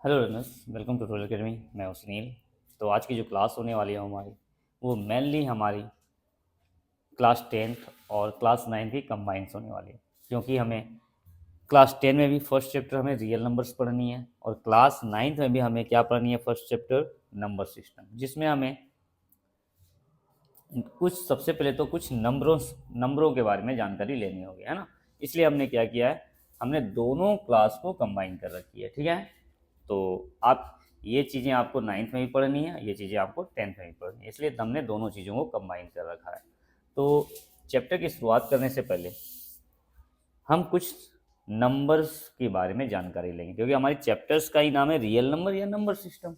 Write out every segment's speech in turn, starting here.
Hello learners, welcome to tutorial academy. मैं हूं सुनील। तो आज की जो क्लास होने वाली है हमारी, वो मेनली हमारी क्लास 10th और क्लास 9 की कंबाइंस होने वाली है, क्योंकि हमें क्लास 10 में भी फर्स्ट चैप्टर हमें रियल नंबर्स पढ़नी है और क्लास 9th में भी हमें क्या पढ़नी है, फर्स्ट चैप्टर नंबर सिस्टम, जिसमें हमें कुछ सबसे पहले तो कुछ नंबरों के बारे में जानकारी लेनी होगी, है ना। इसलिए हमने क्या किया है, हमने दोनों क्लास को कंबाइन कर रखी है, ठीक है। तो आप ये चीज़ें आपको 9th में भी पढ़नी है, ये चीज़ें आपको 10th में भी पढ़नी है, इसलिए हमने दोनों चीज़ों को कंबाइन कर रखा है। तो चैप्टर की शुरुआत करने से पहले हम कुछ नंबर्स के बारे में जानकारी लेंगे, क्योंकि हमारे चैप्टर्स का ही नाम है रियल नंबर या नंबर सिस्टम।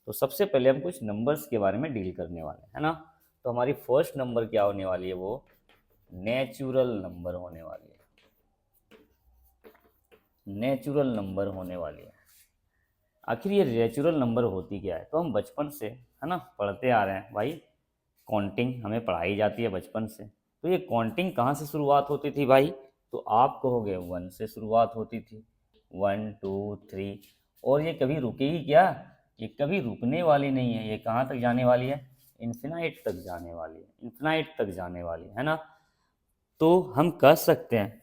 तो सबसे पहले हम कुछ नंबर्स के बारे में डील करने वाले हैं, है ना। तो हमारी फर्स्ट नंबर क्या होने वाली है, वो नेचुरल नंबर होने वाली है। नेचुरल नंबर होने वाली है। आखिर ये नेचुरल नंबर होती क्या है, तो हम बचपन से, है ना, पढ़ते आ रहे हैं भाई। काउंटिंग हमें पढ़ाई जाती है बचपन से। तो ये काउंटिंग कहाँ से शुरुआत होती थी भाई, तो आप कहोगे 1 से शुरुआत होती थी, 1 2 3। और ये कभी रुकेगी क्या, ये कभी रुकने वाली नहीं है। ये कहाँ तक जाने वाली है, इन्फिनाइट तक जाने वाली है, इन्फिनाइट तक जाने वाली है ना। तो हम कह सकते हैं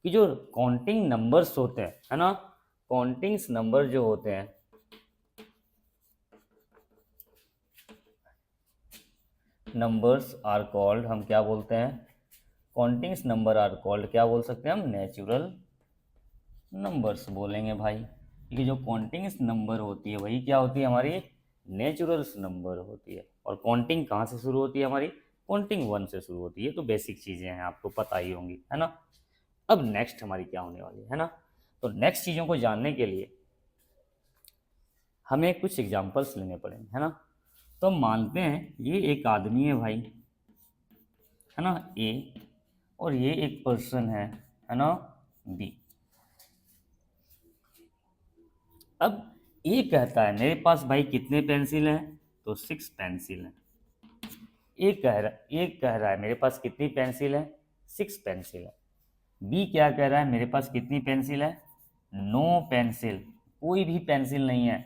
कि जो काउंटिंग नंबर्स होते हैं, है ना, काउंटिंग्स नंबर जो होते हैं, नंबर्स आर कॉल्ड, हम क्या बोलते हैं, काउंटिंग्स नंबर आर कॉल्ड, क्या बोल सकते हैं हम, नेचुरल नंबर्स बोलेंगे भाई। ये जो काउंटिंग्स नंबर होती है वही क्या होती है, हमारी नेचुरल्स नंबर होती है। और काउंटिंग कहाँ से शुरू होती है हमारी, काउंटिंग 1 से शुरू होती है। तो बेसिक चीज़ें हैं, आपको पता ही होंगी, है ना। अब नेक्स्ट हमारी क्या होने वाली है ना। तो नेक्स्ट चीज़ों को जानने के लिए हमें कुछ एग्जाम्पल्स लेने पड़ेंगे, है ना। तो हम मानते हैं ये एक आदमी है भाई, है ना, ए, और ये एक पर्सन है ना, बी। अब ए कहता है मेरे पास भाई कितने पेंसिल हैं, तो 6 पेंसिल हैं। ए कह रहा है मेरे पास कितनी पेंसिल है, 6 पेंसिल है। बी क्या कह रहा है, मेरे पास कितनी पेंसिल है, नो पेंसिल, कोई भी पेंसिल नहीं है,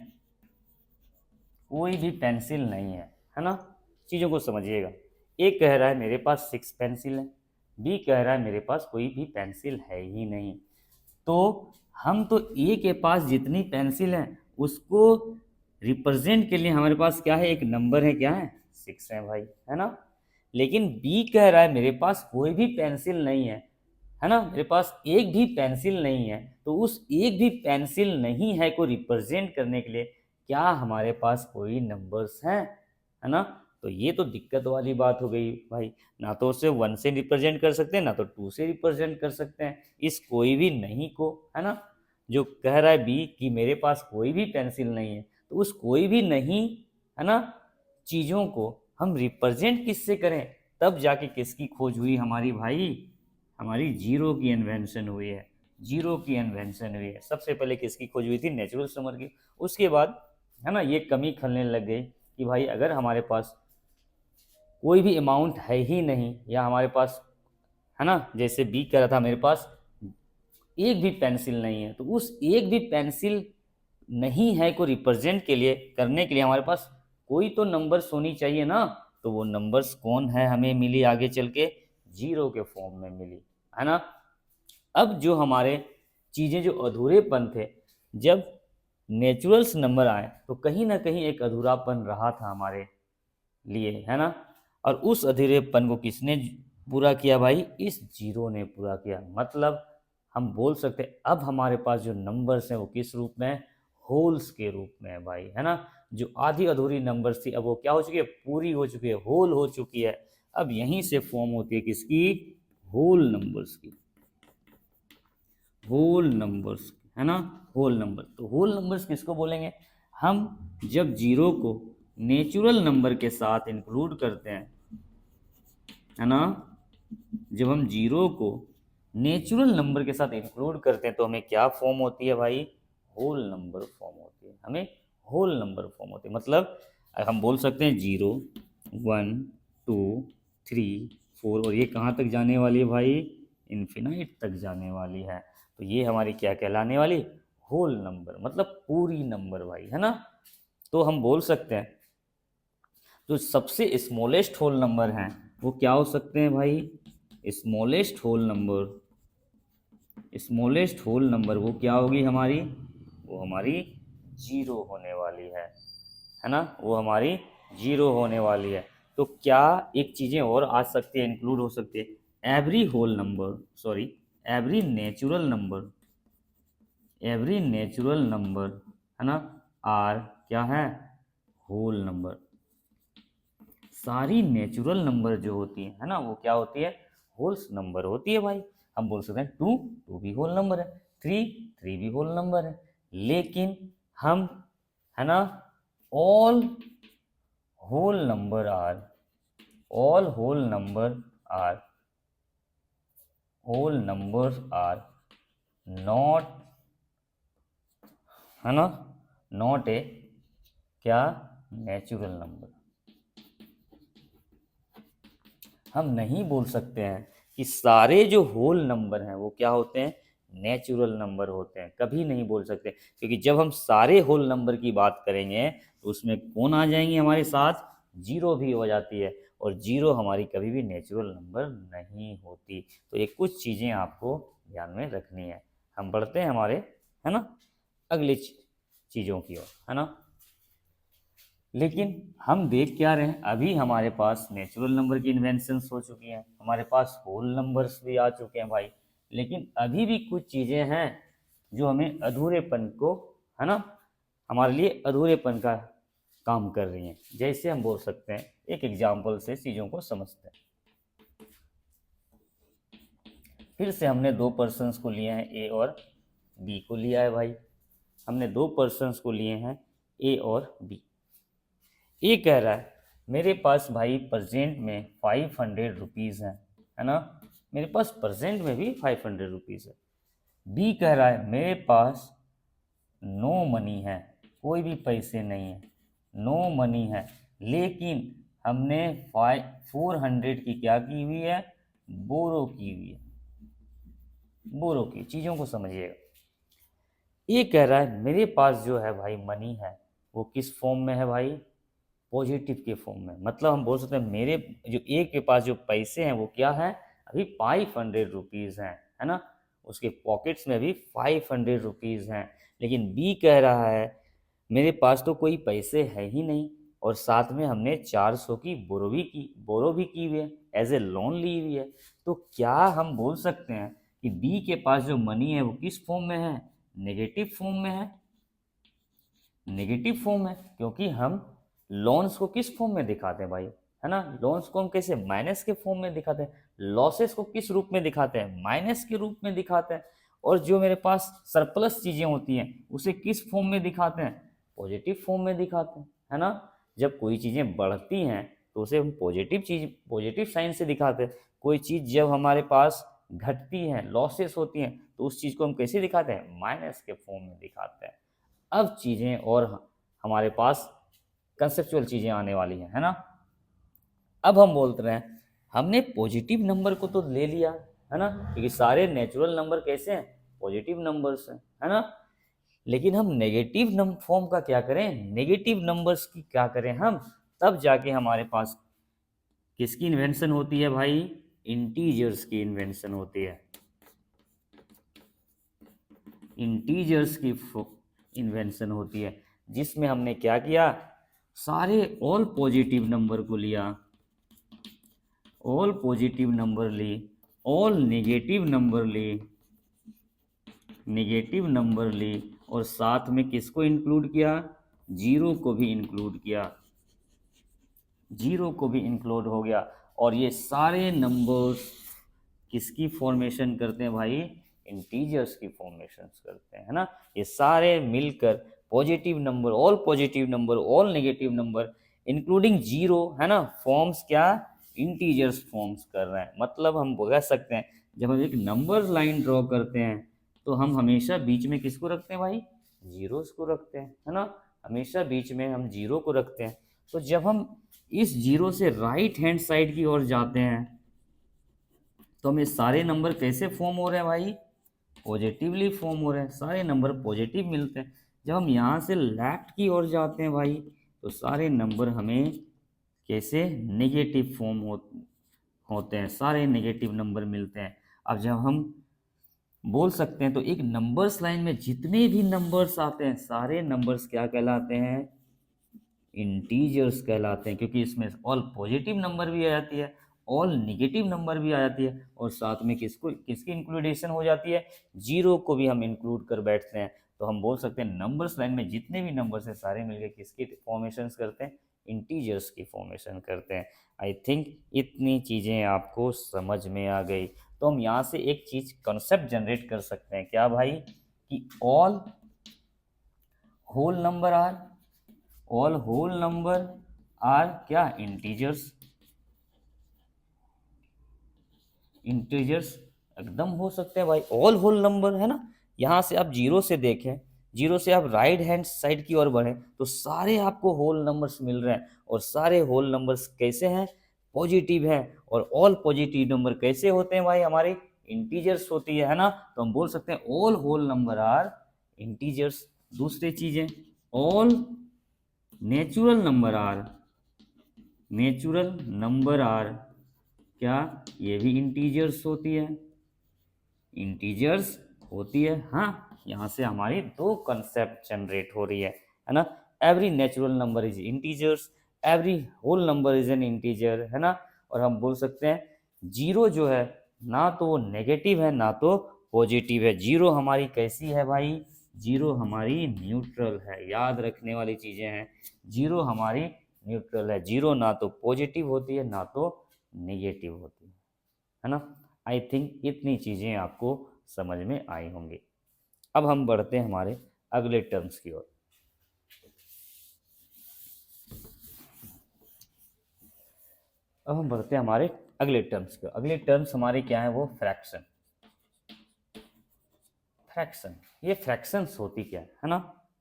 कोई भी पेंसिल नहीं है ना। चीज़ों को समझिएगा। ए कह रहा है मेरे पास 6 पेंसिल है, बी कह रहा है मेरे पास कोई भी पेंसिल है ही नहीं। तो हम तो ए के पास जितनी पेंसिल हैं उसको रिप्रेजेंट के लिए हमारे पास क्या है, एक नंबर है, क्या है, 6 है भाई, है ना। लेकिन बी कह रहा है मेरे पास कोई भी पेंसिल नहीं है ना, मेरे पास एक भी पेंसिल नहीं है। तो उस एक भी पेंसिल नहीं है को रिप्रेजेंट करने के लिए क्या हमारे पास कोई नंबर्स हैं, है ना। तो ये तो दिक्कत वाली बात हो गई भाई। ना तो उसे 1 से रिप्रेजेंट कर सकते हैं, ना तो 2 से रिप्रेजेंट कर सकते हैं, इस कोई भी नहीं को, है ना। जो कह रहा है बी कि मेरे पास कोई भी पेंसिल नहीं है, तो उस कोई भी नहीं, है ना, चीज़ों को हम रिप्रेजेंट किससे करें, तब जाके किसकी खोज हुई हमारी भाई, हमारी जीरो की इन्वेंशन हुई है। जीरो की इन्वेंशन हुई है। सबसे पहले किसकी खोज हुई थी, नेचुरल नंबर की। उसके बाद, है ना, ये कमी खलने लग गई कि भाई अगर हमारे पास कोई भी अमाउंट है ही नहीं, या हमारे पास, है ना, जैसे बी कह रहा था मेरे पास एक भी पेंसिल नहीं है, तो उस एक भी पेंसिल नहीं है को रिप्रेजेंट के लिए करने के लिए हमारे पास कोई तो नंबर्स होनी चाहिए ना। तो वो नंबर्स कौन है, हमें मिली आगे चल के, जीरो के फॉर्म में मिली, है ना। अब जो हमारे चीज़ें जो अधूरेपन थे, जब नेचुरल्स नंबर आए तो कहीं ना कहीं एक अधूरापन रहा था हमारे लिए, है ना। और उस अधूरेपन को किसने पूरा किया भाई, इस जीरो ने पूरा किया। मतलब हम बोल सकते हैं अब हमारे पास जो नंबर्स हैं वो किस रूप में है, होल्स के रूप में है भाई, है ना। जो आधी अधूरी नंबर्स थी अब वो क्या हो चुकी है, पूरी हो चुकी है, होल हो चुकी है। अब यहीं से फॉर्म होती है किसकी, होल नंबर्स की, होल नंबर्स, है ना, होल नंबर। तो होल नंबर्स किसको बोलेंगे, हम जब जीरो को नेचुरल नंबर के साथ इंक्लूड करते हैं, है ना, जब हम जीरो को नेचुरल नंबर के साथ इंक्लूड करते हैं तो हमें क्या फॉर्म होती है भाई, होल नंबर फॉर्म होती है, हमें होल नंबर फॉर्म होती है। मतलब हम बोल सकते हैं 0 1 2 3 4, और ये कहाँ तक जाने वाली है भाई, इन्फिनाइट तक जाने वाली है। तो ये हमारी क्या कहलाने वाली, होल नंबर मतलब पूरी नंबर भाई, है ना। तो हम बोल सकते हैं जो सबसे स्मॉलेस्ट होल नंबर हैं वो क्या हो सकते हैं भाई, smallest whole number, smallest whole number वो क्या होगी हमारी, वो हमारी जीरो होने वाली है ना, वो हमारी जीरो होने वाली है। तो क्या एक चीज़ें और आ सकती है, इंक्लूड हो सकती है, every whole number, sorry every natural number, every natural number, है ना, आर क्या है, होल नंबर। सारी नेचुरल नंबर जो होती है ना, वो क्या होती है, होल्स नंबर होती है भाई। हम बोल सकते हैं टू, टू भी होल नंबर है, थ्री, थ्री भी होल नंबर है। लेकिन हम, है ना, all whole number are, all whole number are, whole numbers are not, है ना, नॉट ए क्या, नेचुरल नंबर। हम नहीं बोल सकते हैं कि सारे जो होल नंबर हैं वो क्या होते हैं, नेचुरल नंबर होते हैं, कभी नहीं बोल सकते। क्योंकि जब हम सारे होल नंबर की बात करेंगे तो उसमें कौन आ जाएंगे हमारे साथ, जीरो भी हो जाती है, और जीरो हमारी कभी भी नेचुरल नंबर नहीं होती। तो ये कुछ चीज़ें आपको ध्यान में रखनी है। हम बढ़ते हैं हमारे, है ना, अगली चीज़ों की ओर, है ना। लेकिन हम देख क्या रहे हैं, अभी हमारे पास नेचुरल नंबर की इन्वेंशंस हो चुकी हैं, हमारे पास होल नंबर्स भी आ चुके हैं भाई। लेकिन अभी भी कुछ चीज़ें हैं जो हमें अधूरेपन को, है ना, हमारे लिए अधूरेपन का काम कर रही हैं। जैसे हम बोल सकते हैं, एक एग्जाम्पल से चीज़ों को समझते हैं। फिर से हमने दो पर्सन्स को लिए हैं, ए और बी को लिया है भाई। हमने दो पर्सन्स को लिए हैं, ए और बी। ये कह रहा है मेरे पास भाई प्रेजेंट में 500 रुपीज़ हैं, है ना, मेरे पास प्रेजेंट में भी 500 रुपीज़ है। बी कह रहा है मेरे पास नो मनी है, कोई भी पैसे नहीं है, नो मनी है, लेकिन हमने 400 की क्या की हुई है, बोरो की हुई है। बोरो की चीज़ों को समझिएगा। ये कह रहा है मेरे पास जो है भाई मनी है, वो किस फॉर्म में है भाई, पॉजिटिव के फॉर्म में। मतलब हम बोल सकते हैं मेरे जो ए के पास जो पैसे हैं वो क्या है, अभी 500 रुपीज़ हैं, है ना, उसके पॉकेट्स में भी 500 रुपीज़ हैं। लेकिन बी कह रहा है मेरे पास तो कोई पैसे है ही नहीं, और साथ में हमने 400 की बोरो भी की हुई है, एज ए लोन ली हुई है। तो क्या हम बोल सकते हैं कि बी के पास जो मनी है वो किस फॉर्म में है, नेगेटिव फॉर्म में है, नेगेटिव फॉर्म है। क्योंकि हम लोन्स को किस फॉर्म में दिखाते हैं भाई, है ना, लोन्स को हम कैसे, माइनस के फॉर्म में दिखाते हैं। लॉसेस को किस रूप में दिखाते हैं, माइनस के रूप में दिखाते हैं। और जो मेरे पास सरप्लस चीज़ें होती हैं उसे किस फॉर्म में दिखाते हैं, पॉजिटिव फॉर्म में दिखाते हैं, है ना। जब कोई चीज़ें बढ़ती हैं तो उसे हम पॉजिटिव साइन से दिखाते हैं। कोई चीज़ जब हमारे पास घटती है, लॉसेस होती हैं, तो उस चीज़ को हम कैसे दिखाते हैं, माइनस के फॉर्म में दिखाते हैं। अब चीज़ें और हमारे पास कंसेप्चुअल चीज़ें आने वाली हैं, है ना। अब हम बोलते रहे हैं हमने पॉजिटिव नंबर को तो ले लिया, है ना, क्योंकि सारे नेचुरल नंबर कैसे हैं, पॉजिटिव नंबर्स हैं, है ना। लेकिन हम नेगेटिव फॉर्म का क्या करें, नेगेटिव नंबर्स की क्या करें हम, तब जाके हमारे पास किसकी इन्वेंशन होती है भाई, इंटीजर्स की इन्वेंशन होती है, इंटीजर्स की इन्वेंशन होती है। जिसमें हमने क्या किया, सारे ऑल पॉजिटिव नंबर को लिया, ऑल पॉजिटिव नंबर ली, ऑल नेगेटिव नंबर ली, नेगेटिव नंबर ली, और साथ में किसको इंक्लूड किया, जीरो को भी इंक्लूड किया, जीरो को भी इंक्लूड हो गया। और ये सारे नंबर्स किसकी फॉर्मेशन करते हैं भाई, इंटीजर्स की फॉर्मेशन करते हैं, है ना। ये सारे मिलकर positive number, all negative number including zero, है ना, फॉर्म्स क्या, इंटीजर्स फॉर्म्स कर रहे हैं। मतलब हम कह सकते हैं जब हम एक नंबर लाइन ड्रॉ करते हैं तो हम हमेशा बीच में किसको रखते हैं भाई, जीरोस को रखते हैं, है ना, हमेशा बीच में हम जीरो को रखते हैं। तो जब हम इस जीरो से राइट हैंड साइड की ओर जाते हैं तो हमें सारे नंबर कैसे फॉर्म हो रहे हैं भाई, पॉजिटिवली फॉर्म हो रहे हैं, सारे नंबर पॉजिटिव मिलते हैं। जब हम यहाँ से लेफ्ट की ओर जाते हैं भाई, तो सारे नंबर हमें कैसे नेगेटिव फॉर्म होते हैं, सारे नेगेटिव नंबर मिलते हैं। अब जब हम बोल सकते हैं तो एक नंबर्स लाइन में जितने भी नंबर्स आते हैं सारे नंबर्स क्या कहलाते हैं, इंटीजर्स कहलाते हैं, क्योंकि इसमें ऑल पॉजिटिव नंबर भी आ जाती है, ऑल निगेटिव नंबर भी आ जाती है, और साथ में किसकी इंक्लूडेशन हो जाती है, जीरो को भी हम इंक्लूड कर बैठते हैं। तो हम बोल सकते हैं नंबर्स लाइन में जितने भी नंबर्स हैं सारे मिलकर किसकी फॉर्मेशन करते हैं, इंटीजर्स की फॉर्मेशन करते हैं। आई थिंक इतनी चीज़ें आपको समझ में आ गई। तो हम यहाँ से एक चीज़ कंसेप्ट जनरेट कर सकते हैं, क्या भाई, कि ऑल होल नंबर आर क्या, इंटीजर्स एकदम हो सकते हैं भाई, ऑल होल नंबर है ना। यहाँ से आप जीरो से देखें, जीरो से आप राइट हैंड साइड की ओर बढ़ें तो सारे आपको होल नंबर्स मिल रहे हैं, और सारे होल नंबर्स कैसे हैं, पॉजिटिव हैं। और ऑल पॉजिटिव नंबर कैसे होते हैं भाई, हमारे इंटीजर्स होती है ना। तो हम बोल सकते हैं all whole number are integers. दूसरी चीजें, ऑल नेचुरल नंबर आर क्या, ये भी इंटीजर्स होती है। हाँ, यहाँ से हमारी दो कंसेप्ट जनरेट हो रही है ना। Every natural number is integers, every whole number is an integer, है ना। और हम बोल सकते हैं जीरो जो है ना तो नेगेटिव है ना तो पॉजिटिव है, जीरो हमारी कैसी है भाई, जीरो हमारी न्यूट्रल है। याद रखने वाली चीजें हैं, जीरो हमारी न्यूट्रल है, जीरो ना तो पॉजिटिव होती है ना तो नेगेटिव होती है ना। आई थिंक इतनी चीज़ें आपको समझ में आई होंगी। अब हम बढ़ते हैं हमारे अगले टर्म्स की ओर। अगले टर्म्स हमारे क्या है, वो फ्रैक्शन। ये फ्रैक्शंस होती क्या है ना।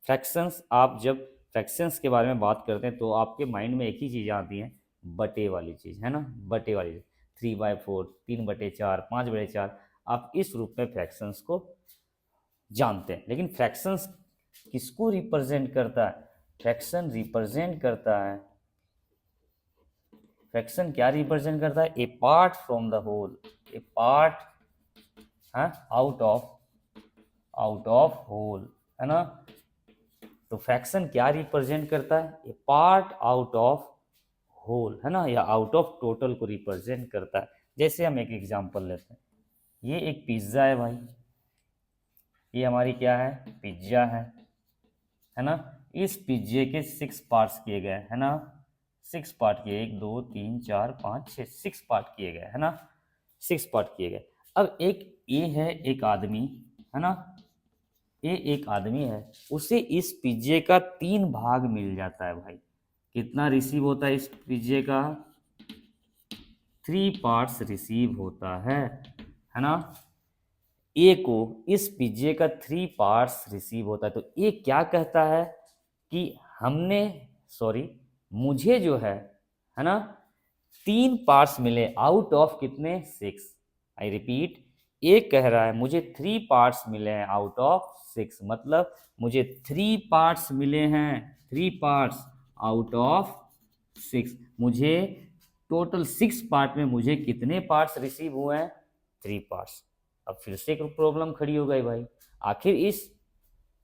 फ्रैक्शंस, आप जब फ्रैक्शंस के बारे में बात करते हैं तो आपके माइंड में एक ही चीज़ आती है, बटे वाली चीज़, है ना। बटे वाली चीज़, 3/4, 3/4, 5/4, आप इस रूप में फ्रैक्शंस को जानते हैं। लेकिन फ्रैक्शंस किसको रिप्रेजेंट करता है, फ्रैक्शन क्या रिप्रेजेंट करता है, a part from the whole, a part out of whole, है ना। तो फ्रैक्शन क्या रिप्रेजेंट करता है, a part out of whole, है ना, या आउट ऑफ टोटल को रिप्रेजेंट करता है। जैसे हम एक एग्जांपल लेते हैं, ये एक पिज्ज़ा है भाई, ये हमारी क्या है, पिज्ज़ा है ना। इस पिज्जे के 6 पार्ट्स किए गए, है ना, 6 पार्ट किए, 1 2 3 4 5 6, 6 पार्ट किए गए, है ना, 6 पार्ट किए गए। अब एक ए है, एक आदमी, है ना, ये एक आदमी है, उसे इस पिज्जे का 3 भाग मिल जाता है भाई। कितना रिसीव होता है इस पिज्जे का, 3 पार्ट्स रिसीव होता है ना। ए को इस पिज्जे का 3 पार्ट्स रिसीव होता है, तो ए क्या कहता है कि मुझे जो है ना, 3 पार्ट्स मिले आउट ऑफ कितने, 6। आई रिपीट, ए कह रहा है मुझे 3 पार्ट्स मिले हैं आउट ऑफ 6, मतलब मुझे 3 पार्ट्स मिले हैं, 3 पार्ट्स आउट ऑफ 6। मुझे टोटल 6 पार्ट में मुझे कितने पार्ट्स रिसीव हुए हैं, 3 पार्ट्स। अब फिर से एक प्रॉब्लम खड़ी हो गई भाई, आखिर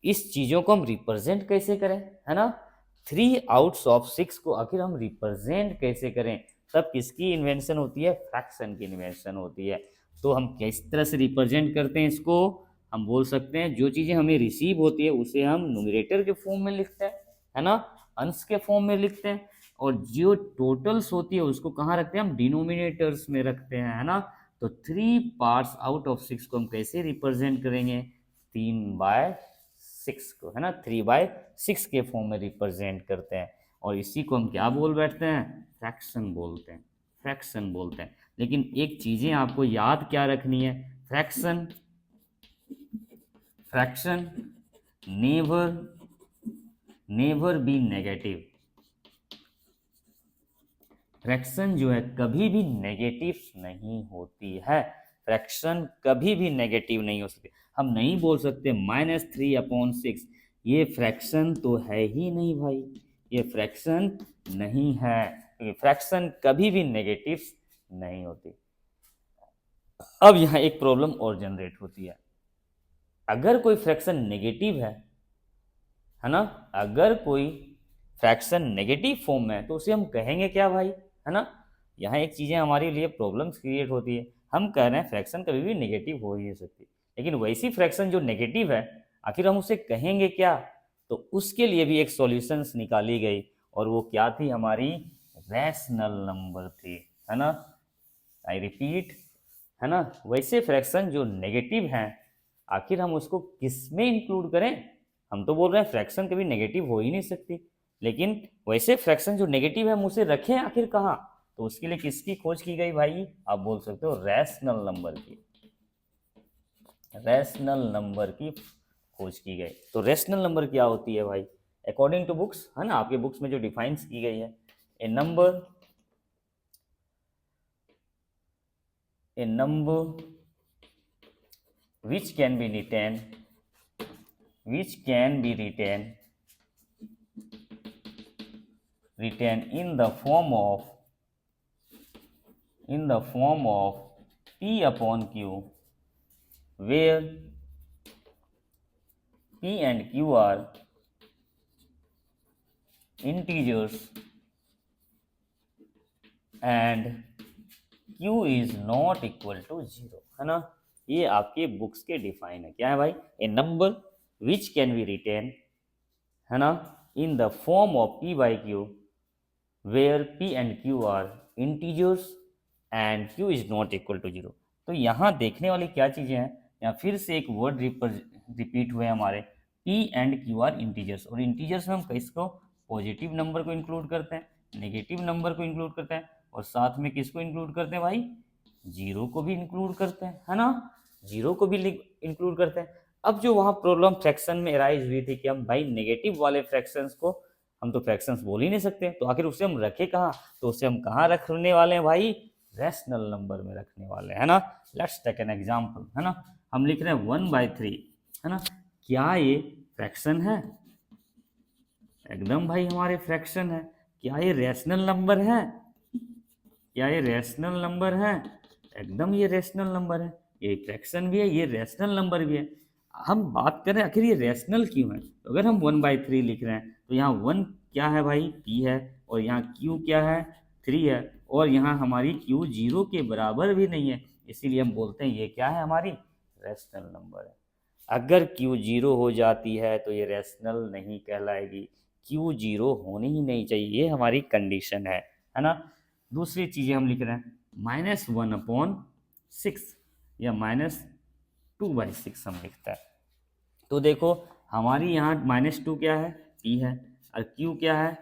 इस चीज़ों को हम रिप्रेजेंट कैसे करें, है ना। 3 आउट्स ऑफ 6 को आखिर हम रिप्रेजेंट कैसे करें, तब किसकी इन्वेंशन होती है, फ्रैक्शन की इन्वेंशन होती है। तो हम किस तरह से रिप्रेजेंट करते हैं इसको, हम बोल सकते हैं जो चीज़ें हमें रिसीव होती है उसे हम न्यूमरेटर के फॉर्म में लिखते हैं, है ना, अंश के फॉर्म में लिखते हैं, और जो टोटल्स होती है उसको कहाँ रखते हैं, हम डिनोमिनेटर्स में रखते हैं, है ना। तो 3 पार्ट्स आउट ऑफ 6 को हम कैसे रिप्रेजेंट करेंगे, 3/6 को, है ना, 3/6 के फॉर्म में रिप्रेजेंट करते हैं, और इसी को हम क्या बोल बैठते हैं, फ्रैक्शन बोलते हैं। लेकिन एक चीज़ें आपको याद क्या रखनी है, fraction never be negative. Fraction जो है कभी भी नेगेटिव नहीं होती है, फ्रैक्शन कभी भी नेगेटिव नहीं हो सकते। हम नहीं बोल सकते -3/6, ये फ्रैक्शन तो है ही नहीं भाई, ये फ्रैक्शन नहीं है, क्योंकि फ्रैक्शन कभी भी नेगेटिव नहीं होती। अब यहाँ एक प्रॉब्लम और जनरेट होती है, अगर कोई फ्रैक्शन नेगेटिव है ना, अगर कोई फ्रैक्शन नेगेटिव फॉर्म में है तो उसे हम कहेंगे क्या भाई, है ना। यहाँ एक चीज़ें हमारे लिए प्रॉब्लम्स क्रिएट होती है, हम कह रहे हैं फ्रैक्शन कभी भी नेगेटिव हो ही नहीं सकती, लेकिन वैसी फ्रैक्शन जो नेगेटिव है आखिर हम उसे कहेंगे क्या। तो उसके लिए भी एक सॉल्यूशंस निकाली गई, और वो क्या थी, हमारी रैशनल नंबर थी, है ना। आई रिपीट, है ना, वैसे फ्रैक्शन जो नेगेटिव हैं आखिर हम उसको किस में इंक्लूड करें। हम तो बोल रहे हैं फ्रैक्शन कभी नेगेटिव हो ही नहीं सकती, लेकिन वैसे फ्रैक्शन जो नेगेटिव है हम उसे रखें आखिर कहाँ। तो उसके लिए किसकी खोज की गई भाई, आप बोल सकते हो रैशनल नंबर की, रैशनल नंबर की खोज की गई। तो रैशनल नंबर क्या होती है भाई, अकॉर्डिंग टू बुक्स, है ना, आपके बुक्स में जो डिफाइंस की गई है, ए number which can be written in the form of P upon Q, where P and Q are integers and Q is not equal to 0, है ना। ये आपके बुक्स के डिफाइन है, क्या है भाई, a number which can be written, है ना, in the form of P by Q where P and Q are integers and Q is not equal to 0। तो यहाँ देखने वाली क्या चीज़ें हैं, यहाँ फिर से एक वर्ड रिपीट हुए हमारे, P and Q are integers, और इंटीजर्स में हम किसको, पॉजिटिव नंबर को इंक्लूड करते हैं, नेगेटिव नंबर को इंक्लूड करते हैं, और साथ में किसको इंक्लूड करते हैं भाई, जीरो को भी इंक्लूड करते हैं, है ना, जीरो को भी इंक्लूड करते हैं। अब जो वहाँ प्रॉब्लम फ्रैक्शन में अराइज हुई थी कि हम भाई नेगेटिव वाले फ्रैक्शंस को, हम तो फ्रैक्शंस बोल ही नहीं सकते, तो आखिर उसे हम रखे कहाँ, तो उसे हम कहाँ रखने वाले हैं भाई, रैशनल नंबर में रखने वाले हैं, है ना। लेट्स टेक एन एग्जांपल, है ना, हम लिख रहे हैं 1/3, है ना, क्या ये फ्रैक्शन है, एकदम भाई हमारे फ्रैक्शन है। क्या ये रैशनल नंबर है, क्या ये रैशनल नंबर है, एकदम ये रैशनल नंबर है, ये फ्रैक्शन भी है, ये रैशनल नंबर भी है। हम बात करें आखिर ये रैशनल क्यों है, तो अगर हम 1/3 लिख रहे हैं तो यहाँ 1 क्या है भाई, P है, और यहाँ Q क्या है, 3 है, और यहाँ हमारी Q 0 के बराबर भी नहीं है, इसीलिए हम बोलते हैं ये क्या है, हमारी रैशनल नंबर है। अगर Q 0 हो जाती है तो ये रैशनल नहीं कहलाएगी, Q 0 होनी ही नहीं चाहिए, ये हमारी कंडीशन है ना। दूसरी चीज़ें हम लिख रहे हैं -1/6 या -2/6 हम लिखता है। तो देखो हमारी यहाँ -2 क्या है, P है, और Q क्या है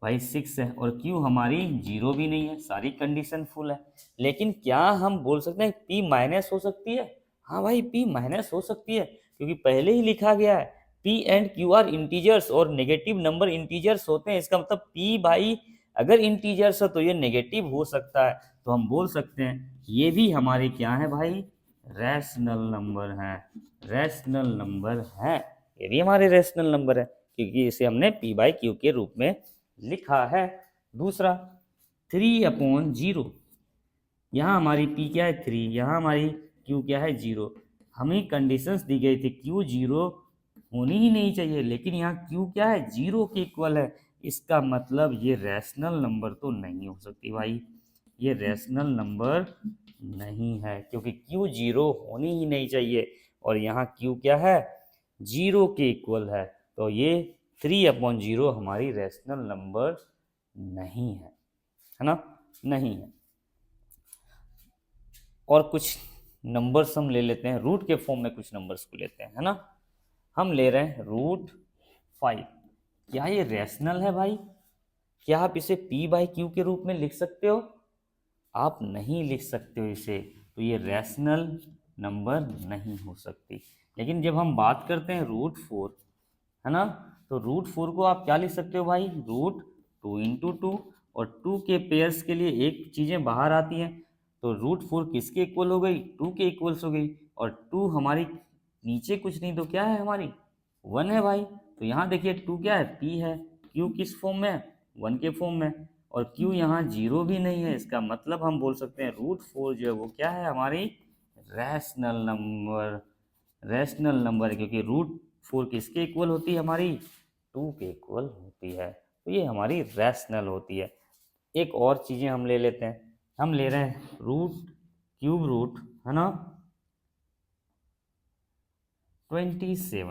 भाई 6 है, और Q हमारी 0 भी नहीं है, सारी कंडीशन फुल है। लेकिन क्या हम बोल सकते हैं P माइनस हो सकती है, हाँ भाई P माइनस हो सकती है, क्योंकि पहले ही लिखा गया है P and Q are integers, और नेगेटिव नंबर इंटीजर्स होते हैं, इसका मतलब P भाई अगर इंटीजर्स है तो ये नेगेटिव हो सकता है, तो हम बोल सकते हैं ये भी हमारे क्या है भाई, रैशनल नंबर है, रैशनल नंबर है, ये भी हमारे रैशनल नंबर है, क्योंकि इसे हमने P बाई Q के रूप में लिखा है। दूसरा 3/0, यहाँ हमारी P क्या है 3, यहाँ हमारी Q क्या है 0, हमें कंडीशंस दी गई थी Q 0 होनी ही नहीं चाहिए, लेकिन यहाँ Q क्या है 0 के इक्वल है, इसका मतलब ये रैशनल नंबर तो नहीं हो सकती भाई, ये रैशनल नंबर नहीं है, क्योंकि Q 0 होनी ही नहीं चाहिए, और यहाँ Q क्या है 0 के इक्वल है, तो ये 3/0 हमारी रैशनल नंबर नहीं है ना, नहीं है। और कुछ नंबर्स हम ले लेते हैं, रूट के फॉर्म में कुछ नंबर्स को लेते हैं, है ना। हम ले रहे हैं √5, क्या ये रैशनल है भाई, क्या आप इसे P/Q के रूप में लिख सकते हो, आप नहीं लिख सकते हो इसे, तो ये रैशनल नंबर नहीं हो सकती। लेकिन जब हम बात करते हैं √4, है ना, तो √4 को आप क्या लिख सकते हो भाई, √2 × 2, और 2 के पेयर्स के लिए एक चीज़ें बाहर आती हैं, तो रूट 4 किसके इक्वल हो गई, 2 के इक्वल्स हो गई, और 2 हमारी नीचे कुछ नहीं तो क्या है हमारी 1 है भाई। तो यहाँ देखिए 2 क्या है, p है, q किस फॉर्म में है, 1 के फॉर्म में, और q यहाँ 0 भी नहीं है। इसका मतलब हम बोल सकते हैं रूट 4 जो है वो क्या है हमारी रैशनल नंबर, रैशनल नंबर, क्योंकि रूट 4 किसके इक्वल होती है हमारी 2 के इक्वल होती है, तो ये हमारी रैशनल होती है। एक और चीज़ें हम ले लेते हैं, हम ले रहे हैं रूट क्यूब रूट है ना 27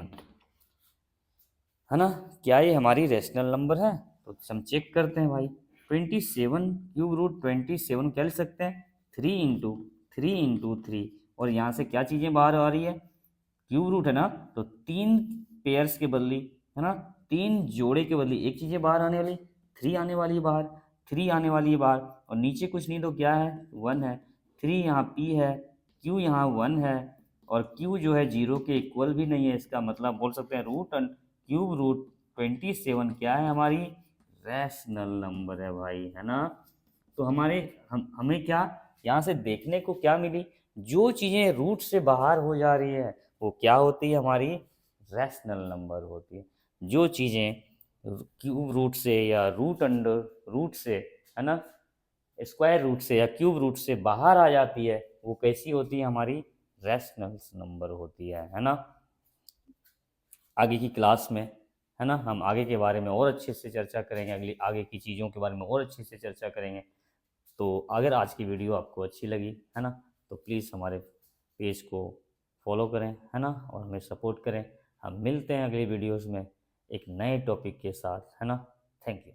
है ना, क्या ये हमारी रैशनल नंबर है, तो हम चेक करते हैं भाई। 27 क्यूब रूट 27 क्या लिख सकते हैं, 3 इंटू 3 और यहाँ से क्या चीज़ें बाहर आ रही है, क्यूब रूट है ना, तो 3 पेयर्स के बदली है ना, 3 जोड़े के बदली एक चीज़ें बाहर आने वाली, 3 आने वाली है बाहर, 3 आने वाली है बाहर, और नीचे कुछ नहीं तो क्या है 1 है, 3 यहाँ p है, q यहाँ 1 है, और q जो है 0 के इक्वल भी नहीं है। इसका मतलब बोल सकते हैं रूट क्यूब रूट 27 क्या है हमारी रैशनल नंबर है भाई, है ना। तो हमें क्या यहाँ से देखने को क्या मिली, जो चीज़ें रूट से बाहर हो जा रही है वो क्या होती है हमारी रैशनल नंबर होती है। जो चीज़ें क्यूब रूट से या रूट अंडर रूट से है ना, स्क्वायर रूट से या क्यूब रूट से बाहर आ जाती है वो कैसी होती है हमारी रैशनल नंबर होती है ना। आगे की क्लास में है ना हम आगे के बारे में और अच्छे से चर्चा करेंगे, अगली आगे की चीज़ों के बारे में और अच्छे से चर्चा करेंगे। तो अगर आज की वीडियो आपको अच्छी लगी है ना, तो प्लीज़ हमारे पेज को फॉलो करें है ना, और हमें सपोर्ट करें। हम मिलते हैं अगली वीडियोस में एक नए टॉपिक के साथ है ना। Thank you.